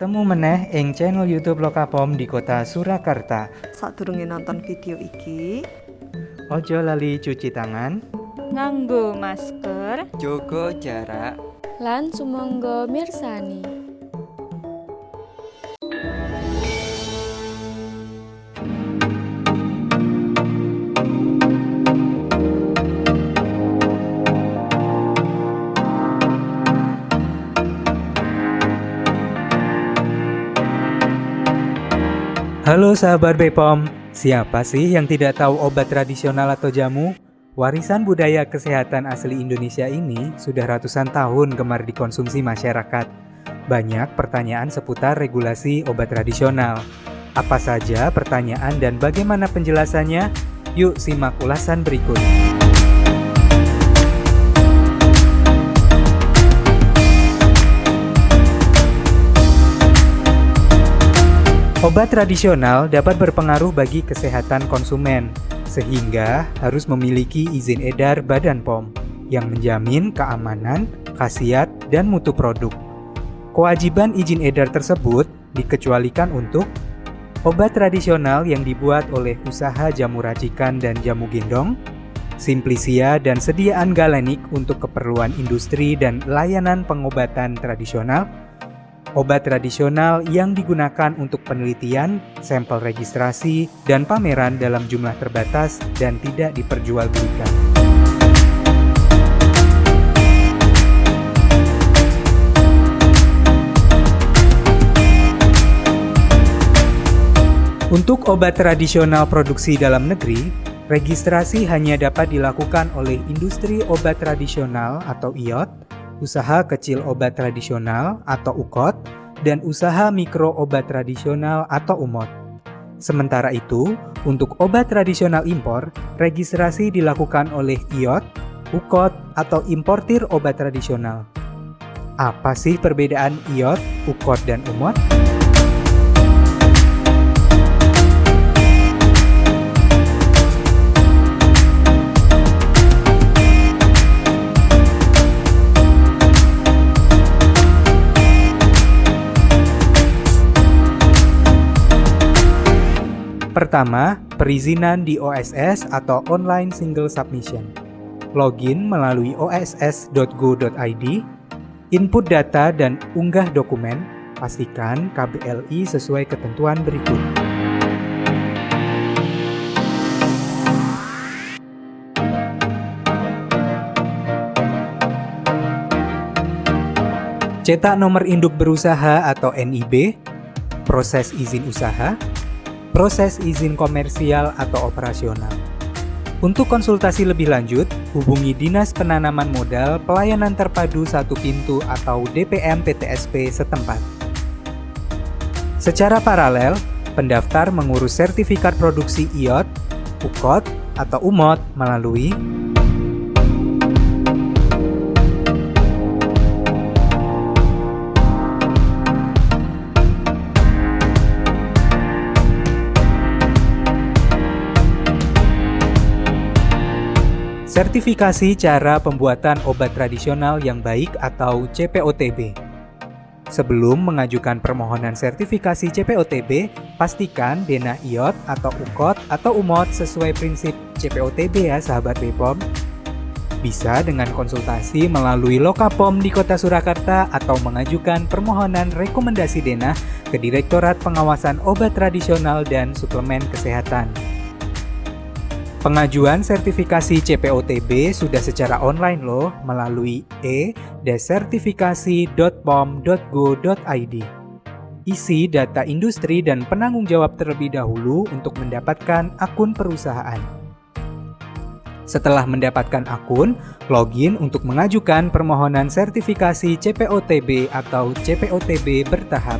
Ketemu meneh ing channel YouTube Lokapom di kota Surakarta. Sadurunge nonton video iki, Ojo lali cuci tangan. nganggo masker, Jaga jarak. lan sumangga mirsani. Halo sahabat Bepom, siapa sih yang tidak tahu obat tradisional atau jamu? Warisan budaya kesehatan asli Indonesia ini sudah ratusan tahun gemar dikonsumsi masyarakat. Banyak pertanyaan seputar regulasi obat tradisional. Apa saja pertanyaan dan bagaimana penjelasannya? Yuk simak ulasan berikut. Obat tradisional dapat berpengaruh bagi kesehatan konsumen, sehingga harus memiliki izin edar Badan POM yang menjamin keamanan, khasiat, dan mutu produk. Kewajiban izin edar tersebut dikecualikan untuk obat tradisional yang dibuat oleh usaha jamu racikan dan jamu gendong, simplisia dan sediaan galenik untuk keperluan industri dan layanan pengobatan tradisional, obat tradisional yang digunakan untuk penelitian, sampel registrasi, dan pameran dalam jumlah terbatas dan tidak diperjualbelikan. Untuk obat tradisional produksi dalam negeri, registrasi hanya dapat dilakukan oleh industri obat tradisional atau IOT, usaha kecil obat tradisional atau UKOT, dan usaha mikro obat tradisional atau UMOT. Sementara itu, untuk obat tradisional impor, registrasi dilakukan oleh IOT, UKOT, atau importir obat tradisional. Apa sih perbedaan IOT, UKOT, dan UMOT? Pertama, perizinan di OSS atau Online Single Submission. Login melalui oss.go.id, input data dan unggah dokumen, pastikan KBLI sesuai ketentuan berikut. Cetak nomor induk berusaha atau NIB, proses izin usaha, proses izin komersial atau operasional. Untuk konsultasi lebih lanjut, hubungi Dinas Penanaman Modal Pelayanan Terpadu Satu Pintu atau DPM PTSP setempat. Secara paralel, pendaftar mengurus sertifikat produksi IOT, UKOT, atau UMOT melalui sertifikasi cara pembuatan obat tradisional yang baik atau CPOTB. Sebelum mengajukan permohonan sertifikasi CPOTB, pastikan Dena IOT atau UKOT atau UMOT sesuai prinsip CPOTB ya sahabat Bepom. Bisa dengan konsultasi melalui Lokapom di Kota Surakarta atau mengajukan permohonan rekomendasi Dena ke Direktorat Pengawasan Obat Tradisional dan Suplemen Kesehatan. Pengajuan sertifikasi CPOTB sudah secara online loh melalui e-sertifikasi.pom.go.id. Isi data industri dan penanggung jawab terlebih dahulu untuk mendapatkan akun perusahaan. Setelah mendapatkan akun, login untuk mengajukan permohonan sertifikasi CPOTB atau CPOTB bertahap.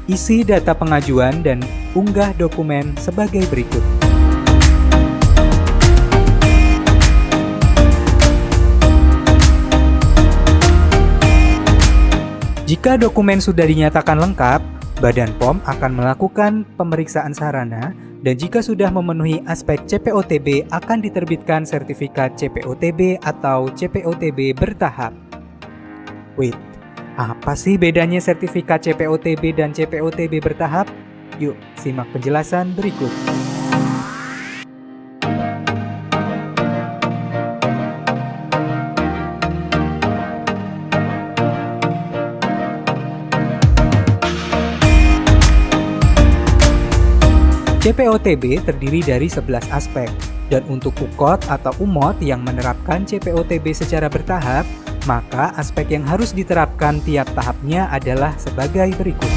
Isi data pengajuan dan unggah dokumen sebagai berikut. Jika dokumen sudah dinyatakan lengkap, Badan POM akan melakukan pemeriksaan sarana dan jika sudah memenuhi aspek CPOTB akan diterbitkan sertifikat CPOTB atau CPOTB bertahap. Wait, Apa sih bedanya sertifikat CPOTB dan CPOTB bertahap? Yuk, simak penjelasan berikut. CPOTB terdiri dari 11 aspek, dan untuk UKOT atau UMOT yang menerapkan CPOTB secara bertahap, maka aspek yang harus diterapkan tiap tahapnya adalah sebagai berikut.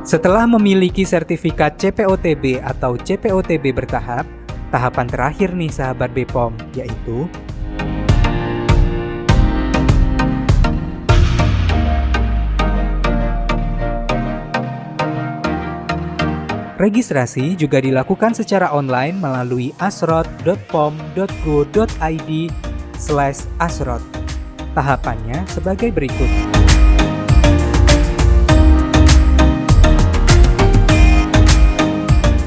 Setelah memiliki sertifikat CPOTB atau CPOTB bertahap, tahapan terakhir nih sahabat BPOM, yaitu registrasi juga dilakukan secara online melalui asrot.pom.go.id/asrot. Tahapannya sebagai berikut.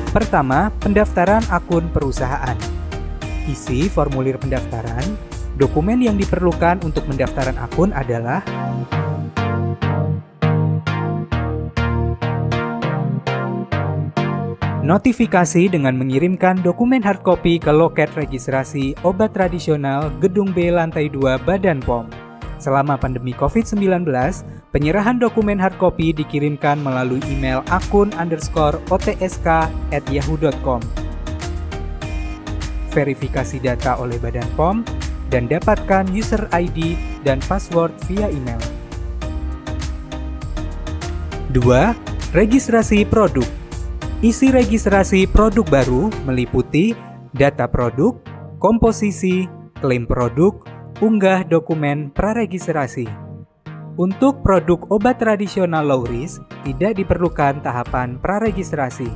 Pertama, pendaftaran akun perusahaan. Isi formulir pendaftaran. Dokumen yang diperlukan untuk pendaftaran akun adalah notifikasi dengan mengirimkan dokumen hardcopy ke loket registrasi obat tradisional Gedung B Lantai 2 Badan POM. Selama pandemi COVID-19, penyerahan dokumen hardcopy dikirimkan melalui email akun_otsk@yahoo.com. Verifikasi data oleh Badan POM dan dapatkan user ID dan password via email. 2. Registrasi produk. Isi registrasi produk baru meliputi data produk, komposisi, klaim produk, unggah dokumen praregistrasi. Untuk produk obat tradisional low risk, tidak diperlukan tahapan praregistrasi.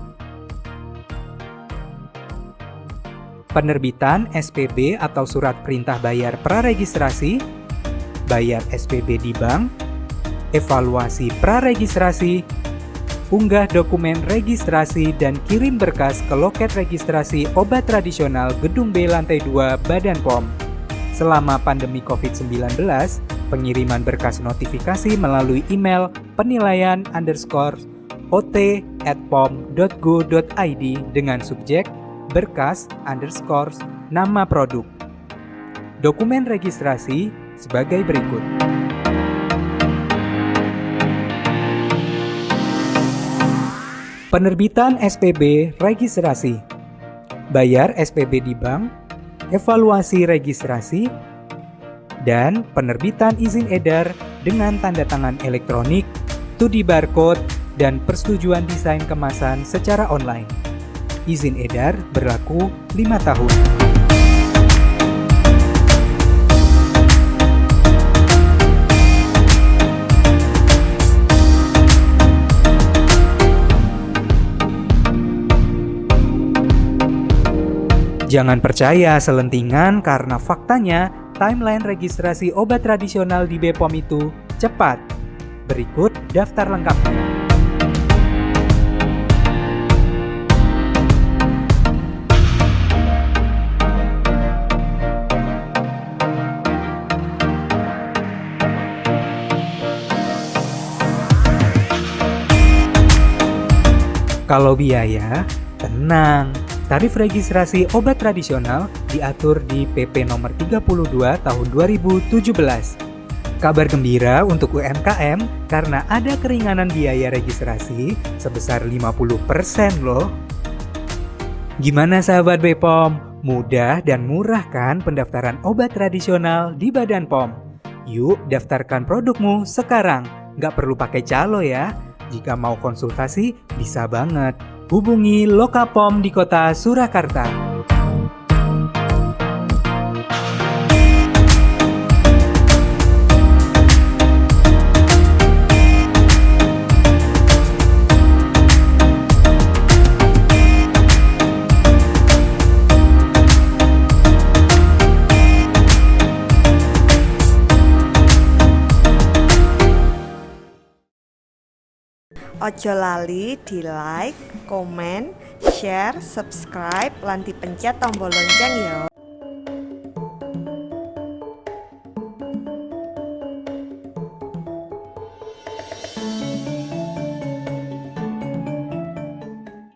Penerbitan SPB atau surat perintah bayar praregistrasi, bayar SPB di bank, evaluasi praregistrasi, unggah dokumen registrasi dan kirim berkas ke loket registrasi obat tradisional Gedung B Lantai 2 Badan POM. Selama pandemi COVID-19, pengiriman berkas notifikasi melalui email penilaian_ot@pom.go.id dengan subjek berkas_nama produk. Dokumen registrasi sebagai berikut. Penerbitan SPB registrasi, bayar SPB di bank, evaluasi registrasi, dan penerbitan izin edar dengan tanda tangan elektronik, 2D barcode, dan persetujuan desain kemasan secara online. Izin edar berlaku 5 tahun. Jangan percaya selentingan karena faktanya timeline registrasi obat tradisional di BPOM itu cepat. Berikut daftar lengkapnya. Kalau biaya, tenang. Tarif registrasi obat tradisional diatur di PP nomor 32 tahun 2017. Kabar gembira untuk UMKM karena ada keringanan biaya registrasi sebesar 50% loh. Gimana sahabat BPOM? Mudah dan murah kan pendaftaran obat tradisional di Badan POM? Yuk daftarkan produkmu sekarang. Nggak perlu pakai calo ya. Jika mau konsultasi, bisa banget. Hubungi Lokapom di kota Surakarta. Ojo lali di like, komen, share, subscribe, lan dipencet tombol lonceng ya.